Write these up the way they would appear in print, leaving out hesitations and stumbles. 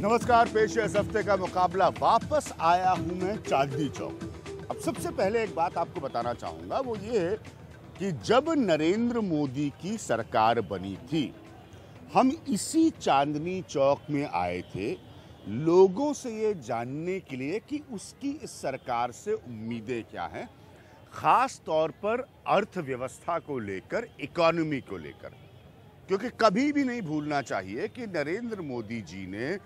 नमस्कार, पेश है इस हफ्ते का मुकाबला। वापस आया हूं मैं चांदनी चौक। अब सबसे पहले एक बात आपको बताना चाहूंगा, वो ये है कि जब नरेंद्र मोदी की सरकार बनी थी, हम इसी चांदनी चौक में आए थे लोगों से ये जानने के लिए कि उसकी इस सरकार से उम्मीदें क्या हैं, खास तौर पर अर्थव्यवस्था को लेकर, इकोनॉमी को लेकर। क्योंकि कभी भी नहीं भूलना चाहिए कि नरेंद्र मोदी जी ने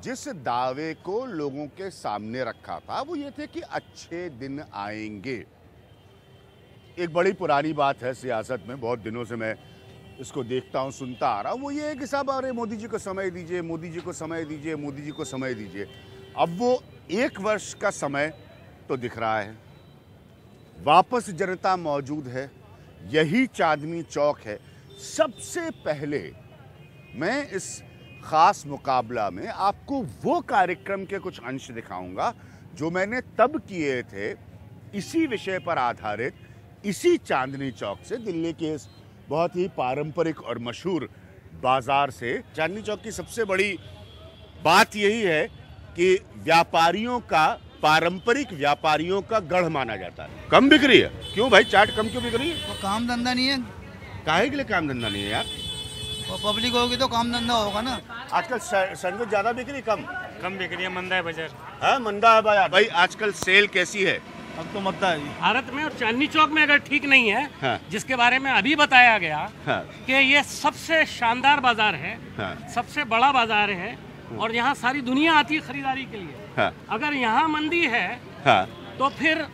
जिस दावे को लोगों के सामने रखा था वो ये थे कि अच्छे दिन आएंगे। एक बड़ी पुरानी बात है सियासत में, बहुत दिनों से मैं इसको देखता हूँ, सुनता आ रहा हूँ, वो ये है कि साहब अरे मोदी जी को समय दीजिए, मोदी जी को समय दीजिए, मोदी जी को समय दीजिए। अब वो 1 वर्ष का समय तो दिख रहा है, वापस जनता मौजूद है, यही चांदनी चौक है। सबसे पहले मैं इस खास मुकाबला में आपको वो कार्यक्रम के कुछ अंश दिखाऊंगा जो मैंने तब किए थे, इसी विषय पर आधारित, इसी चांदनी चौक से, दिल्ली के इस बहुत ही पारंपरिक और मशहूर बाजार से। चांदनी चौक की सबसे बड़ी बात यही है कि व्यापारियों का, पारंपरिक व्यापारियों का गढ़ माना जाता है। कम बिक रही है, क्यों भाई? चाट कम क्यों बिक रही है? तो काम धंधा नहीं है। काहे के लिए काम धंधा नहीं है यार? और पब्लिक होगी तो काम धंधा होगा ना। आजकल सैंडविच ज्यादा बिक रही, कम बिक रही है, मंदा है बाजार। हाँ, मंदा है बाजार। भाई आजकल सेल कैसी है? अब तो मत है भारत में और चांदनी चौक में अगर ठीक नहीं है, हाँ। जिसके बारे में अभी बताया गया, हाँ। कि ये सबसे शानदार बाजार है, हाँ। सबसे बड़ा बाजार है, और यहाँ सारी दुनिया आती है खरीदारी के लिए। हाँ। अगर यहाँ मंदी है, हाँ। तो फिर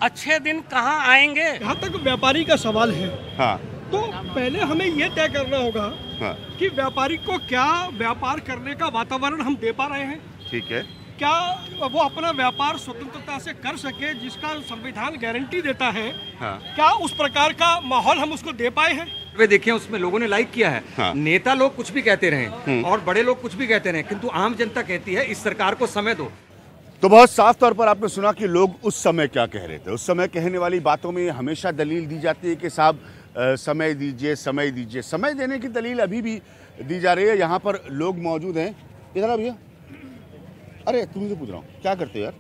अच्छे दिन कहाँ आएंगे? यहाँ तक व्यापारी का सवाल है, हाँ। तो पहले हमें ये तय करना होगा हाँ। कि व्यापारी को क्या व्यापार करने का वातावरण हम दे पा रहे हैं। ठीक है। क्या वो अपना व्यापार स्वतंत्रता से कर सके, जिसका संविधान गारंटी देता है। हाँ। क्या उस प्रकार का माहौल हम उसको दे पाए हैं? वे देखें, उसमें लोगों ने लाइक किया है। हाँ। नेता लोग कुछ भी कहते रहे और बड़े लोग कुछ भी कहते रहे, किंतु आम जनता कहती है इस सरकार को समय दो। तो बहुत साफ तौर पर आपने सुना कि लोग उस समय क्या कह रहे थे। उस समय कहने वाली बातों में हमेशा दलील दी जाती है कि साहब समय दीजिए, समय दीजिए। समय देने की दलील अभी भी दी जा रही है। यहाँ पर लोग मौजूद हैं। इधर आ भैया। अरे तुमसे पूछ रहा हूँ, क्या करते हो यार?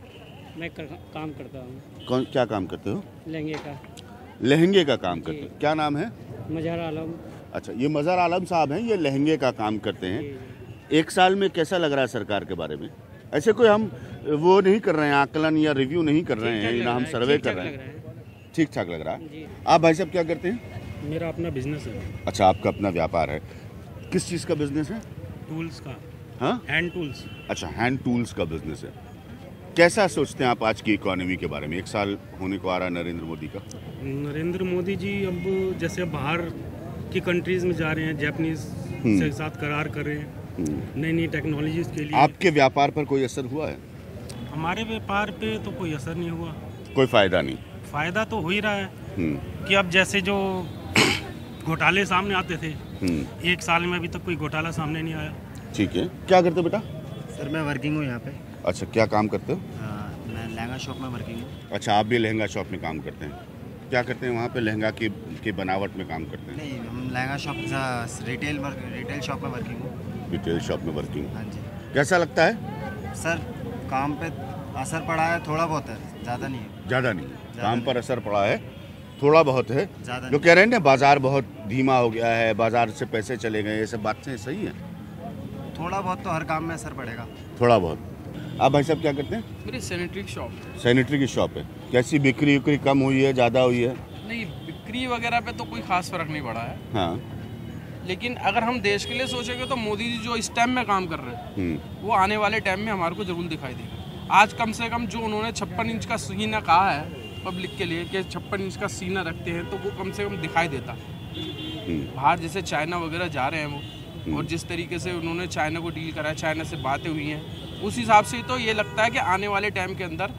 मैं काम करता हूँ। कौन, क्या काम करते हो? लहंगे का। लहंगे का काम करते हो? क्या नाम है? मजहर आलम। अच्छा, ये मजहर आलम साहब हैं, ये लहंगे का काम करते हैं। 1 साल में कैसा लग रहा है सरकार के बारे में? ऐसे कोई हम वो नहीं कर रहे हैं, आकलन या रिव्यू नहीं कर रहे हैं, ना हम सर्वे कर रहे हैं। ठीक ठाक लग रहा है। आप भाई साहब क्या करते हैं? मेरा अपना बिजनेस है। अच्छा, आपका अपना व्यापार है। किस चीज़ का बिजनेस है? टूल्स का। हाँ, हैंड टूल्स। अच्छा, हैंड टूल्स का बिजनेस है। कैसा सोचते हैं आप आज की इकोनॉमी के बारे में? 1 साल होने को आ रहा है नरेंद्र मोदी का। नरेंद्र मोदी जी अब जैसे बाहर की कंट्रीज में जा रहे हैं, जापानीज से साथ करार कर रहे हैं नई नई टेक्नोलॉजीज के लिए। आपके व्यापार पर कोई असर हुआ है? हमारे व्यापार पे तो कोई असर नहीं हुआ। कोई फायदा नहीं? फायदा तो हो ही रहा है कि अब जैसे जो घोटाले सामने आते थे, 1 साल में अभी तक कोई घोटाला सामने नहीं आया। ठीक है। क्या करते हो बेटा? सर मैं वर्किंग हूँ यहाँ पे। अच्छा, क्या काम करते हो? मैं लहंगा शॉप में वर्किंग हूँ। अच्छा, आप भी लहंगा शॉप में काम करते हैं। क्या करते हैं वहाँ पे? लहंगा की बनावट में काम करते हैं? नहीं, हम लहंगा शॉप रिटेल शॉप में वर्किंग हूँ। रिटेल शॉप में वर्किंग। हाँ जी। कैसा लगता है? सर काम पे असर पड़ा है, थोड़ा बहुत है, ज़्यादा नहीं है। ज़्यादा नहीं है। काम पर असर पड़ा है, थोड़ा बहुत है। ज़्यादा जो कह रहे हैं ना बाजार बहुत धीमा हो गया है, बाजार से पैसे चले गए, ये सब बातें सही है? थोड़ा बहुत तो हर काम में असर पड़ेगा। थोड़ा बहुत। आप भाई साहब क्या करते हैं? मेरी सैनिटरी शॉप। सैनिटरी की शॉप है। कैसी बिक्री उक्री कम हुई है, ज़्यादा हुई है? नहीं, बिक्री वगैरह पे तो कोई खास फर्क नहीं पड़ा है। हाँ। लेकिन अगर हम देश के लिए सोचेंगे तो मोदी जी जो इस टाइम में काम कर रहे हैं वो आने वाले टाइम में हमारे को जरूर दिखाई देगा। आज कम से कम जो उन्होंने 56 इंच का सीना कहा है पब्लिक के लिए कि 56 इंच का सीना रखते हैं, तो वो कम से कम दिखाई देता है। बाहर जैसे चाइना वगैरह जा रहे हैं वो, और जिस तरीके से उन्होंने चाइना को डील करा है, चाइना से बातें हुई हैं, उस हिसाब से तो ये लगता है कि आने वाले टाइम के अंदर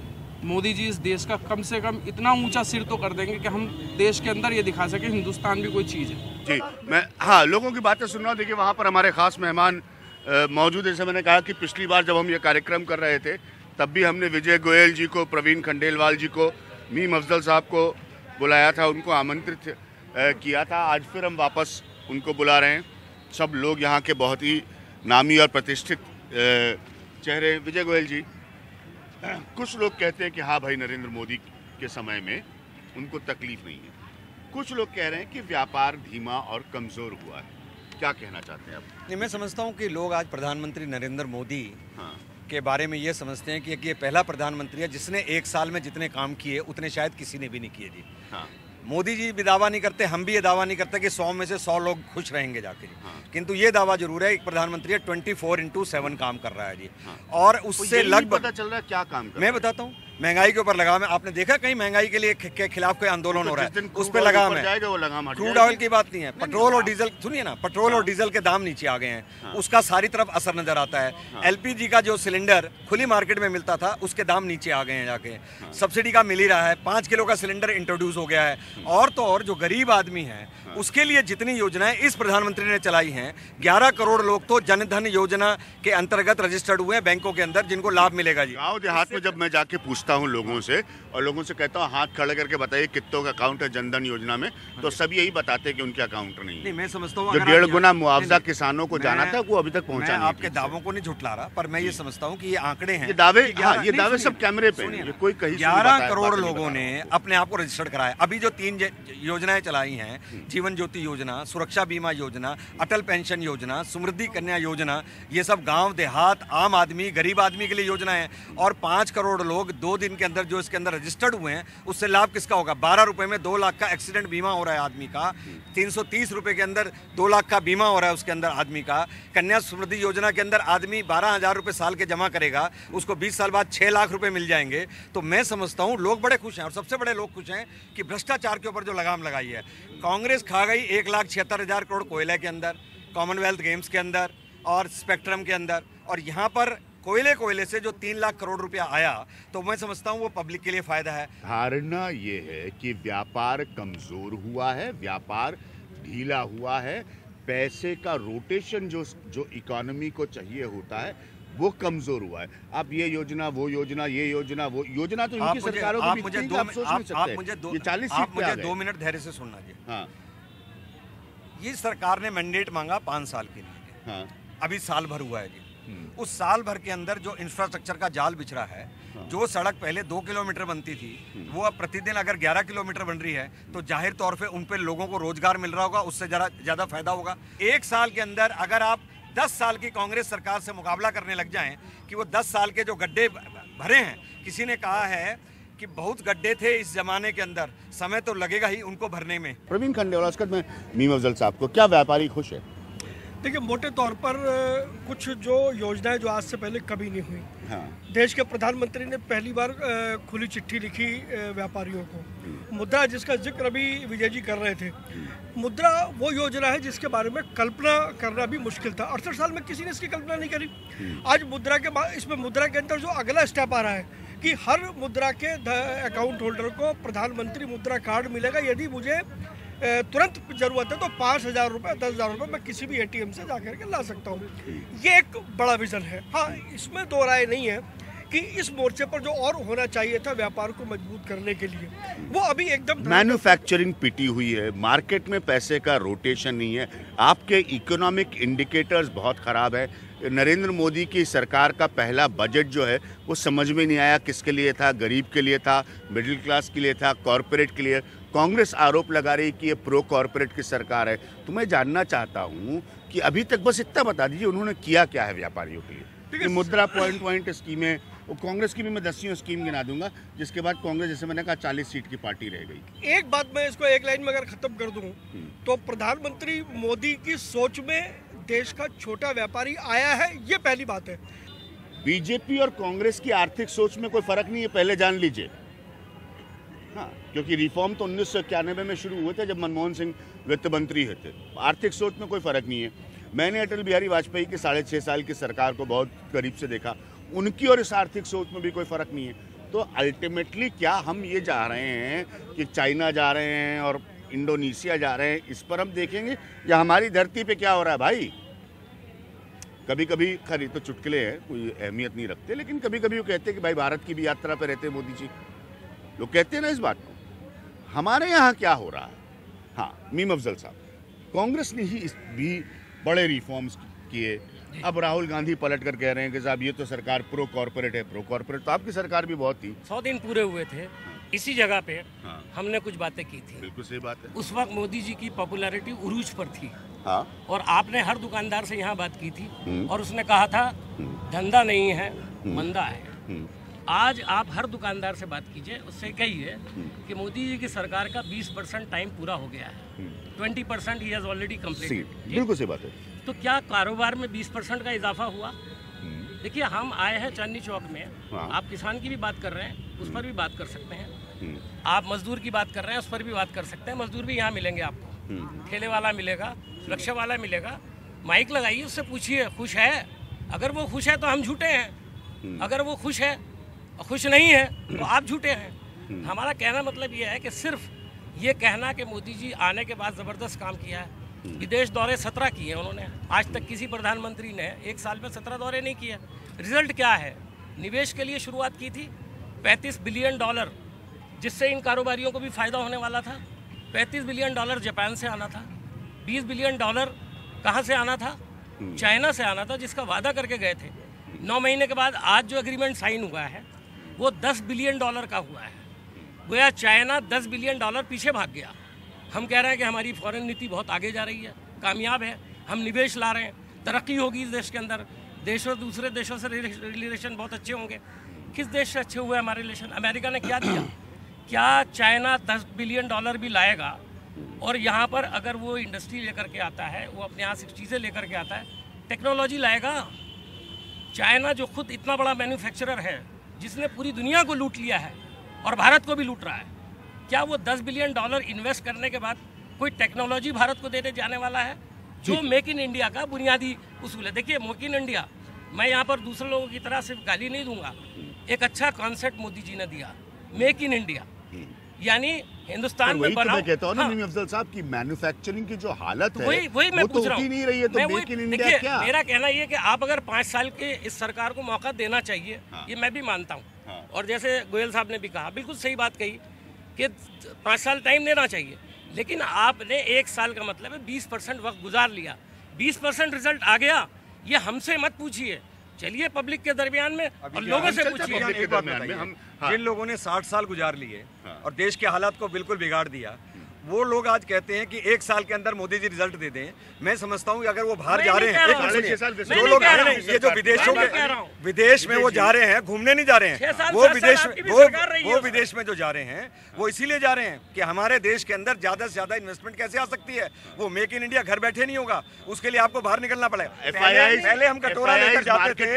मोदी जी इस देश का कम से कम इतना ऊंचा सिर तो कर देंगे कि हम देश के अंदर ये दिखा सके हिंदुस्तान भी कोई चीज़ है। जी, मैं हाँ लोगों की बातें सुन रहा हूँ। देखिए वहाँ पर हमारे खास मेहमान मौजूद है। जैसे मैंने कहा कि पिछली बार जब हम ये कार्यक्रम कर रहे थे तब भी हमने विजय गोयल जी को, प्रवीण खंडेलवाल जी को, मीम अफजल साहब को बुलाया था, उनको आमंत्रित किया था। आज फिर हम वापस उनको बुला रहे हैं। सब लोग यहाँ के बहुत ही नामी और प्रतिष्ठित चेहरे। विजय गोयल जी, कुछ लोग कहते हैं कि हाँ भाई नरेंद्र मोदी के समय में उनको तकलीफ नहीं है, कुछ लोग कह रहे हैं कि व्यापार धीमा और कमजोर हुआ है, क्या कहना चाहते हैं आप? नहीं, मैं समझता हूँ कि लोग आज प्रधानमंत्री नरेंद्र मोदी हाँ। के बारे में ये समझते हैं कि ये पहला प्रधानमंत्री है जिसने एक साल में जितने काम किए उतने शायद किसी ने भी नहीं किए जी। हाँ। मोदी जी भी दावा नहीं करते, हम भी ये दावा नहीं करते कि 100 में से 100 लोग खुश रहेंगे जाके जी। हाँ। किंतु ये दावा जरूर है, एक प्रधानमंत्री 24/7 काम कर रहा है जी। हाँ। और तो उससे यही लगभग पता चल रहा है क्या काम कर मैं बताता हूँ, महंगाई के ऊपर लगाम है। आपने देखा कहीं महंगाई के लिए के खिलाफ कोई आंदोलन हो रहा है, उस पर लगाम है। क्रूड ऑयल की बात नहीं है, पेट्रोल और डीजल, सुनिए ना, पेट्रोल और डीजल के दाम नीचे आ गए हैं, उसका सारी तरफ असर नजर आता है। एलपीजी का जो सिलेंडर खुली मार्केट में मिलता था उसके दाम नीचे आ गए हैं जाके, सब्सिडी का मिल ही रहा है, 5 किलो का सिलेंडर इंट्रोड्यूस हो गया है। और तो और जो गरीब आदमी है उसके लिए जितनी योजनाएं इस प्रधानमंत्री ने चलाई हैं, 11 करोड़ लोग तो जनधन योजना के अंतर्गत रजिस्टर्ड हुए हैं बैंकों के अंदर, जिनको लाभ मिलेगा जी। गाँव देहात में जब मैं जाके पूछता हूँ लोगों से और लोगों से कहता हूँ हाथ खड़े करके बताइए कितनों का अकाउंट है जनधन योजना में, तो सब यही बताते हैं कि उनके अकाउंट नहीं है। मैं समझता हूँ जो 1.5 गुना मुआवजा किसानों को जाना था वो अभी तक पहुंचा नहीं। आपके दावों को नहीं झुटला रहा, पर मैं ये समझता हूँ कि ये आंकड़े हैं, ये दावे, हाँ, ये दावे सब कैमरे पे हैं, ये कोई कहीं 11 करोड़ लोगों ने अपने आप को रजिस्टर्ड कराया। अभी जो 3 योजनाएं चलाई हैं, जीवन ज्योति योजना, सुरक्षा बीमा योजना, अटल पेंशन योजना, समृद्धि कन्या योजना, ये सब गांव देहात आम आदमी गरीब आदमी के लिए योजना है। और 5 करोड़ लोग 2 दिन के अंदर जो इसके अंदर रजिस्टर्ड हुए हैं, उससे लाभ किसका होगा? 12 रुपए में 2 लाख का एक्सीडेंट बीमा हो रहा है आदमी का, 330 रुपए के अंदर 2 लाख का बीमा हो रहा है उसके अंदर आदमी का। कन्या समृद्धि योजना के अंदर आदमी 12,000 रुपए साल के जमा करेगा, उसको 20 साल बाद 6 लाख रुपए मिल जाएंगे। तो मैं समझता हूँ लोग बड़े खुश हैं, और सबसे बड़े लोग खुश हैं कि भ्रष्टाचार के ऊपर जो लगाम लगाई है कांग्रेस, खा गई 1,76,000 करोड़ कोयले के अंदर, कॉमनवेल्थ गेम्स के अंदर और स्पेक्ट्रम के अंदर, और यहाँ पर कोयले से जो 3 लाख करोड़ रुपया आया, तो मैं समझता हूँ वो पब्लिक के लिए फायदा है। धारणा ये है कि व्यापार कमजोर हुआ है, व्यापार ढीला हुआ है, पैसे का रोटेशन जो इकोनॉमी को चाहिए होता है वो कमजोर हुआ है। अब ये योजना वो योजना, ये योजना वो योजना, तो इनकी सरकारों को भी मुझे 2 मिनट धैर्य से सुनना जी। हाँ। ये सरकार ने मैंडेट मांगा 5 साल के लिए। हाँ। अभी साल भर हुआ है जी। उस साल भर के अंदर जो इंफ्रास्ट्रक्चर का जाल बिछड़ा है, जो सड़क पहले 2 किलोमीटर बनती थी वो अब प्रतिदिन अगर 11 किलोमीटर बन रही है, तो जाहिर तौर पे उन पे लोगों को रोजगार मिल रहा होगा, उससे ज्यादा फायदा होगा। 1 साल के अंदर अगर आप 10 साल की कांग्रेस सरकार से मुकाबला करने लग जाएं कि वो 10 साल के जो गड्ढे भरे हैं, किसी ने कहा है कि बहुत गड्ढे थे इस जमाने के अंदर, समय तो लगेगा ही उनको भरने में। प्रवीण खंडेलवाल, उसके बाद में मीम अफजल साहब को, क्या व्यापारी खुश है? देखिए, मोटे तौर पर कुछ जो योजनाएं जो आज से पहले कभी नहीं हुई, हाँ। देश के प्रधानमंत्री ने पहली बार खुली चिट्ठी लिखी व्यापारियों को। मुद्रा, जिसका जिक्र अभी विजय जी कर रहे थे, मुद्रा वो योजना है जिसके बारे में कल्पना करना भी मुश्किल था। 68 साल में किसी ने इसकी कल्पना नहीं करी। आज मुद्रा के इसमें मुद्रा के अंदर जो अगला स्टेप आ रहा है कि हर मुद्रा के अकाउंट होल्डर को प्रधानमंत्री मुद्रा कार्ड मिलेगा। यदि मुझे तुरंत जरूरत है तो 5,000 रुपये 10,000 रुपये मैं किसी भी ATM से जाकर के ला सकता हूँ। ये एक बड़ा विजन है। हाँ, इसमें दो राय नहीं है कि इस मोर्चे पर जो और होना चाहिए था व्यापार को मजबूत करने के लिए, वो अभी एकदम मैन्युफैक्चरिंग पिटी हुई है, मार्केट में पैसे का रोटेशन नहीं है, आपके इकोनॉमिक इंडिकेटर्स बहुत खराब है। नरेंद्र मोदी की सरकार का पहला बजट जो है वो समझ में नहीं आया किसके लिए था, गरीब के लिए था, मिडिल क्लास के लिए था, कॉरपोरेट के लिए। कांग्रेस आरोप लगा रही कि ये प्रो कॉरपोरेट की सरकार है। तो मैं जानना चाहता हूँ कि अभी तक बस इतना बता दीजिए उन्होंने किया क्या है व्यापारियों के लिए। मुद्रा पॉइंट स्कीमें, वो कांग्रेस की भी मैं 10 स्कीम गिना दूंगा, जिसके बाद कांग्रेस, जैसे मैंने कहा, 40 सीट की पार्टी रह गई। एक बात मैं इसको एक लाइन में अगर खत्म कर दूं तो प्रधानमंत्री मोदी की सोच में देश का छोटा व्यापारी आया है, ये पहली बात है। बीजेपी और कांग्रेस की आर्थिक सोच में कोई फर्क नहीं है, पहले जान लीजिए। हाँ, क्योंकि रिफॉर्म तो 1991 में शुरू हुए थे जब मनमोहन सिंह वित्त मंत्री थे। आर्थिक सोच में कोई फर्क नहीं है। मैंने अटल बिहारी वाजपेयी की 6.5 साल की सरकार को बहुत करीब से देखा, उनकी और इस आर्थिक सोच में भी कोई फर्क नहीं है। तो अल्टीमेटली क्या हम ये जा रहे हैं कि चाइना जा रहे हैं और इंडोनेशिया जा रहे हैं, इस पर हम देखेंगे, या हमारी धरती पे क्या हो रहा है? भाई, कभी कभी खैर तो चुटकुले हैं, कोई अहमियत नहीं रखते, लेकिन कभी कभी वो कहते हैं कि भाई भारत की भी यात्रा पे रहते हैं मोदी जी, लोग कहते हैं ना इस बात को। हमारे यहाँ क्या हो रहा है? हाँ, मीम अफजल साहब, कांग्रेस ने ही भी बड़े रिफॉर्म्स किए, अब राहुल गांधी पलट कर कह रहे हैं कि साहब ये तो सरकार प्रो कॉर्पोरेट है। प्रो कॉर्पोरेट तो आपकी सरकार भी बहुत थी। 100 दिन पूरे हुए थे, इसी जगह पे हाँ। हमने कुछ बातें की थी। बिल्कुल सही बात है। उस वक्त मोदी जी की पॉपुलैरिटी उरूज पर थी। हाँ। और आपने हर दुकानदार से यहाँ बात की थी और उसने कहा था धंधा नहीं है, मंदा है। आज आप हर दुकानदार से बात कीजिए, उससे कहिए कि मोदी जी की सरकार का 20% टाइम पूरा हो गया है, 20% ही हैज ऑलरेडी कंप्लीटेड। बिल्कुल सही बात है। तो क्या कारोबार में 20% का इजाफा हुआ? देखिए, हम आए हैं चांदनी चौक में। हाँ। आप किसान की भी बात कर रहे हैं, उस पर भी बात कर सकते हैं। आप मजदूर की बात कर रहे हैं, उस पर भी बात कर सकते हैं। मजदूर भी यहाँ मिलेंगे आपको, ठेले वाला मिलेगा, रिक्शा वाला मिलेगा। माइक लगाइए, उससे पूछिए खुश है। अगर वो खुश है तो हम झूठे हैं, अगर वो खुश है और खुश नहीं है तो आप झूठे हैं। हमारा कहना मतलब ये है कि सिर्फ ये कहना कि मोदी जी आने के बाद ज़बरदस्त काम किया है। विदेश दौरे 17 किए उन्होंने, आज तक किसी प्रधानमंत्री ने एक साल में 17 दौरे नहीं किए। रिजल्ट क्या है? निवेश के लिए शुरुआत की थी, $35 बिलियन, जिससे इन कारोबारियों को भी फ़ायदा होने वाला था। $35 बिलियन जापान से आना था, $20 बिलियन कहाँ से आना था? चाइना से आना था, जिसका वादा करके गए थे। 9 महीने के बाद आज जो एग्रीमेंट साइन हुआ है वो $10 बिलियन का हुआ है। गोया चाइना $10 बिलियन पीछे भाग गया। हम कह रहे हैं कि हमारी फॉरेन नीति बहुत आगे जा रही है, कामयाब है, हम निवेश ला रहे हैं, तरक्की होगी इस देश के अंदर, देशों दूसरे देशों से रिलेशन बहुत अच्छे होंगे। किस देश से अच्छे हुए हमारे रिलेशन? अमेरिका ने क्या दिया? क्या चाइना $10 बिलियन भी लाएगा? और यहाँ पर अगर वो इंडस्ट्री लेकर के आता है, वो अपने यहाँ से चीज़ें लेकर के आता है, टेक्नोलॉजी लाएगा। चाइना जो खुद इतना बड़ा मैन्युफैक्चरर है, जिसने पूरी दुनिया को लूट लिया है और भारत को भी लूट रहा है, क्या वो $10 बिलियन इन्वेस्ट करने के बाद कोई टेक्नोलॉजी भारत को देने जाने वाला है? जो मेक इन इंडिया का बुनियादी उसूल है। देखिए, मेक इन इंडिया, मैं यहाँ पर दूसरे लोगों की तरह सिर्फ गाली नहीं दूंगा, एक अच्छा कॉन्सेप्ट मोदी जी ने दिया, मेक इन इंडिया, यानी हिंदुस्तान में बनाओ। मैं कहता हूँ ना, हाँ। नईम अफजल साहब की मैन्युफैक्चरिंग की जो हालत है वही मैं वो पूछ तो रहा होती हूँ। नहीं रही है, तो मैं मेक इन इंडिया देखिए, क्या? मेरा कहना ये है कि आप अगर 5 साल के इस सरकार को मौका देना चाहिए, ये मैं भी मानता हूँ। और जैसे गोयल साहब ने भी कहा, बिल्कुल सही बात कही कि 5 साल टाइम देना चाहिए, लेकिन आपने 1 साल का मतलब है 20% वक्त गुजार लिया, 20% रिजल्ट आ गया। ये हमसे मत पूछिए, चलिए पब्लिक के दरमियान में और लोगों से पूछिए। एक बात बताइए, जिन लोगों ने 60 साल गुजार लिए और देश के हालात को बिल्कुल बिगाड़ दिया, वो लोग आज कहते हैं कि 1 साल के अंदर मोदी जी रिजल्ट दे दें। मैं समझता हूँ कि अगर वो बाहर जा रहे हैं, जो लोग ये जो विदेशों के विदेश में वो जा रहे हैं, घूमने नहीं जा रहे हैं, वो विदेश में जो जा रहे हैं वो इसीलिए जा रहे हैं कि हमारे देश के अंदर ज्यादा से ज्यादा इन्वेस्टमेंट कैसे आ सकती है। वो मेक इन इंडिया घर बैठे नहीं होगा, उसके लिए आपको बाहर निकलना पड़ेगा। पहले हम कटोरा लेकर जाते थे,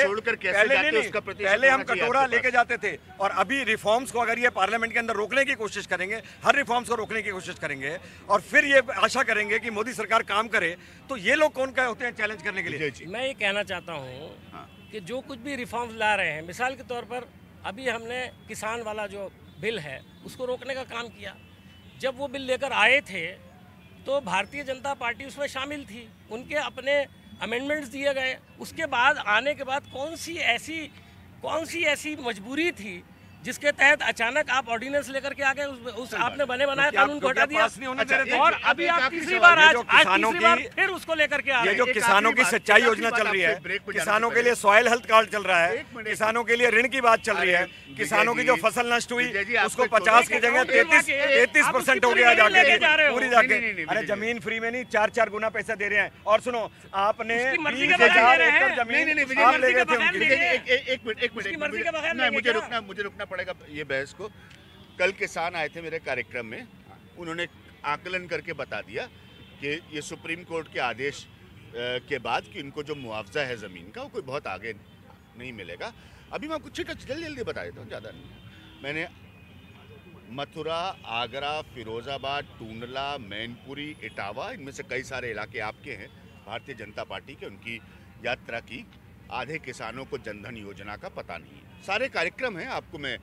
पहले हम कटोरा लेके जाते थे, और अभी रिफॉर्म्स को अगर ये पार्लियामेंट के अंदर रोकने की कोशिश करेंगे, हर रिफॉर्म्स को रोकने की कोशिश करेंगे और फिर ये आशा करेंगे कि मोदी सरकार काम करे, तो ये लोग कौन कहे होते हैं चैलेंज करने के लिए? मैं ये कहना चाहता हूँ कि जो कुछ भी रिफॉर्म्स ला रहे हैं, मिसाल के तौर पर अभी हमने किसान वाला जो बिल है उसको रोकने का काम किया। जब वो बिल लेकर आए थे तो भारतीय जनता पार्टी उसमें शामिल थी, उनके अपने अमेंडमेंट्स दिए गए। उसके बाद आने के बाद कौन सी ऐसी मजबूरी थी जिसके तहत अचानक आप ऑर्डिनेंस लेकर के आ गए, उस आपने बने बनाया कानून को हटा दिया। और अभी आप तीसरी बार आज तीसरी बार फिर उसको लेकर के आ रहे हैं। ये जो किसानों की सच्चाई योजना चल रही है, किसानों के लिए सॉइल हेल्थ कार्ड चल रहा है, किसानों के लिए ऋण की बात चल रही है, किसानों की जो फसल नष्ट हुई उसको 50 की जगह 33% हो गया जाके पूरी जाके। अरे जमीन फ्री में नहीं, 4 गुना पैसा दे रहे हैं। और सुनो, आपने 20,000 एकड़ जमीन आप ले गए थे। मुझे रुकना पड़ेगा ये बहस को। कल किसान आए थे मेरे कार्यक्रम में, उन्होंने आकलन करके बता दिया कि ये सुप्रीम कोर्ट के आदेश के बाद कि इनको जो मुआवजा है ज़मीन का वो कोई बहुत आगे नहीं मिलेगा। अभी मैं कुछ जल्दी बता देता हूँ, ज़्यादा नहीं। मैंने मथुरा, आगरा, फिरोजाबाद, टूंडला, मैनपुरी, इटावा, इनमें से कई सारे इलाके आपके हैं भारतीय जनता पार्टी के, उनकी यात्रा की। आधे किसानों को जनधन योजना का पता नहीं है। सारे कार्यक्रम हैं, आपको मैं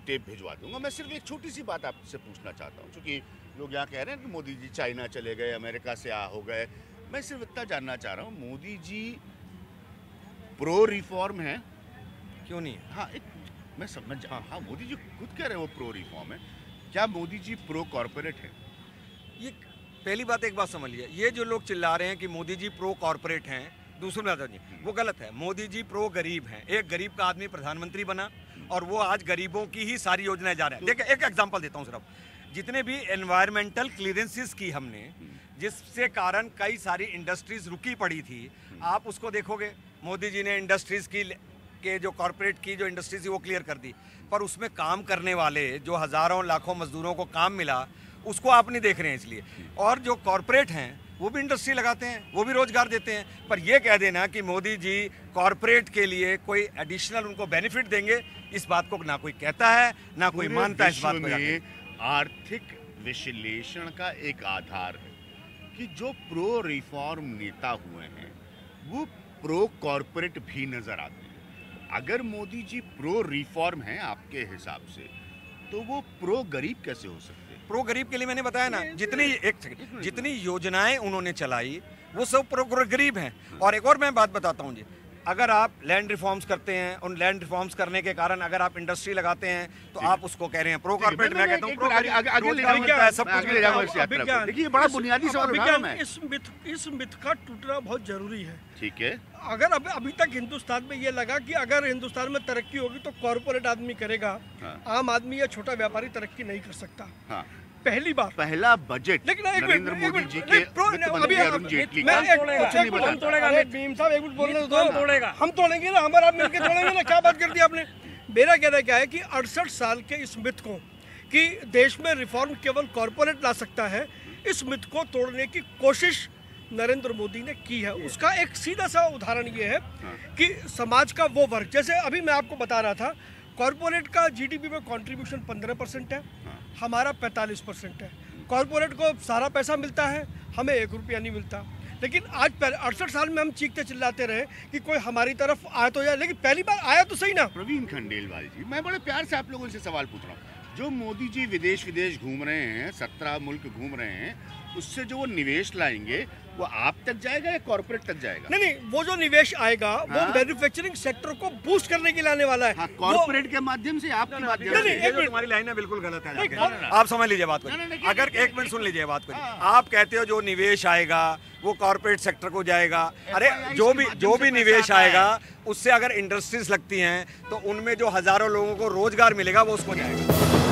टेप भिजवा दूंगा। मैं सिर्फ एक छोटी सी बात आपसे पूछना चाहता हूँ, क्योंकि लोग यहाँ कह रहे हैं कि मोदी जी चाइना चले गए, अमेरिका से हो गए। मैं सिर्फ इतना जानना चाह रहा हूँ, मोदी जी प्रो रिफॉर्म है? क्यों नहीं? हाँ, मैं समझ, हाँ, मोदी जी खुद कह रहे हैं वो प्रो रिफॉर्म है। क्या मोदी जी प्रो कॉर्पोरेट है? ये पहली बात, एक बात समझ लिया, ये जो लोग चिल्ला रहे हैं कि मोदी जी प्रो कॉर्पोरेट हैं, दूसरी बात जी, वो गलत है। मोदी जी प्रो गरीब हैं। एक गरीब का आदमी प्रधानमंत्री बना और वो आज गरीबों की ही सारी योजनाएं जा रहे हैं। देखिए एक एग्जांपल देता हूँ सिर्फ, जितने भी एनवायरमेंटल क्लियरेंसेस की हमने, जिससे कारण कई सारी इंडस्ट्रीज रुकी पड़ी थी, आप उसको देखोगे मोदी जी ने इंडस्ट्रीज की के जो कॉरपोरेट की जो इंडस्ट्रीज थी वो क्लियर कर दी, पर उसमें काम करने वाले जो हजारों लाखों मजदूरों को काम मिला उसको आप नहीं देख रहे हैं इसलिए। और जो कॉरपोरेट हैं वो भी इंडस्ट्री लगाते हैं, वो भी रोजगार देते हैं, पर ये कह देना कि मोदी जी कॉरपोरेट के लिए कोई एडिशनल उनको बेनिफिट देंगे, इस बात को ना कोई कहता है ना कोई मानता है। इस बात को आर्थिक विश्लेषण का एक आधार है कि जो प्रो रिफॉर्म नेता हुए हैं वो प्रो कॉरपोरेट भी नजर आते हैं। अगर मोदी जी प्रो रिफॉर्म हैं आपके हिसाब से, तो वो प्रो गरीब कैसे हो सकते हैं? प्रो गरीब के लिए मैंने बताया ना, जितनी योजनाएं उन्होंने चलाई वो सब प्रो गरीब हैं। और एक और मैं बात बताता हूँ जी, अगर आप लैंड रिफॉर्म्स करते हैं, उन लैंड रिफॉर्म्स करने के कारण अगर आप इंडस्ट्री लगाते हैं तो आप उसको कह रहे हैं प्रो कॉर्पोरेट। मैं कहता हूँ देखिए बड़ा बुनियादी सवाल है। इस मिथ का टूटना बहुत जरूरी है। ठीक है, अगर अभी तक हिंदुस्तान में ये लगा कि अगर हिंदुस्तान में तरक्की होगी तो कॉर्पोरेट आदमी करेगा, आम आदमी या छोटा व्यापारी तरक्की नहीं कर सकता। हाँ। पहली बार पहला बजट लेकिन नरेंद्र मोदी जी के वित्त मंत्री अरुण जेटली का हम तोड़ेंगे ना, हमारा मिलकर तोड़ेंगे ना। क्या बात कर दी आपने? मेरा कहना क्या है कि 68 साल के इस मिथ को कि देश में रिफॉर्म केवल कॉर्पोरेट ला सकता है, इस मिथ को तोड़ने की कोशिश नरेंद्र मोदी ने की है। उसका एक सीधा सा उदाहरण ये है कि समाज का वो वर्ग, जैसे अभी मैं आपको बता रहा था, कॉर्पोरेट का जीडीपी में कंट्रीब्यूशन 15% है, हमारा 45% है। कॉर्पोरेट को सारा पैसा मिलता है, हमें 1 रुपया नहीं मिलता। लेकिन आज 68 साल में हम चीखते चिल्लाते रहे कि कोई हमारी तरफ आया तो जाए, लेकिन पहली बार आया तो सही ना। प्रवीण खंडेलवाल जी, मैं बड़े प्यार से आप लोगों से सवाल पूछ रहा हूँ। जो मोदी जी विदेश घूम रहे हैं, 17 मुल्क घूम रहे हैं, उससे जो वो निवेश लाएंगे वो आप तक जाएगा या कॉर्पोरेट तक जाएगा? नहीं, वो जो निवेश आएगा वो मैन्युफैक्चरिंग सेक्टर को बूस्ट करने के लिए आने वाला है। कॉर्पोरेट के माध्यम से, आपके माध्यम से। ये जो तुम्हारी लाइन है बिल्कुल गलत है। आप समझ लीजिए बात को। अगर 1 मिनट सुन लीजिए बात को। आप कहते हो जो निवेश आएगा वो कॉर्पोरेट सेक्टर को जाएगा। अरे जो भी निवेश आएगा उससे अगर इंडस्ट्रीज लगती हैं तो उनमें जो हजारों लोगों को रोजगार मिलेगा वो उसको जाएगा।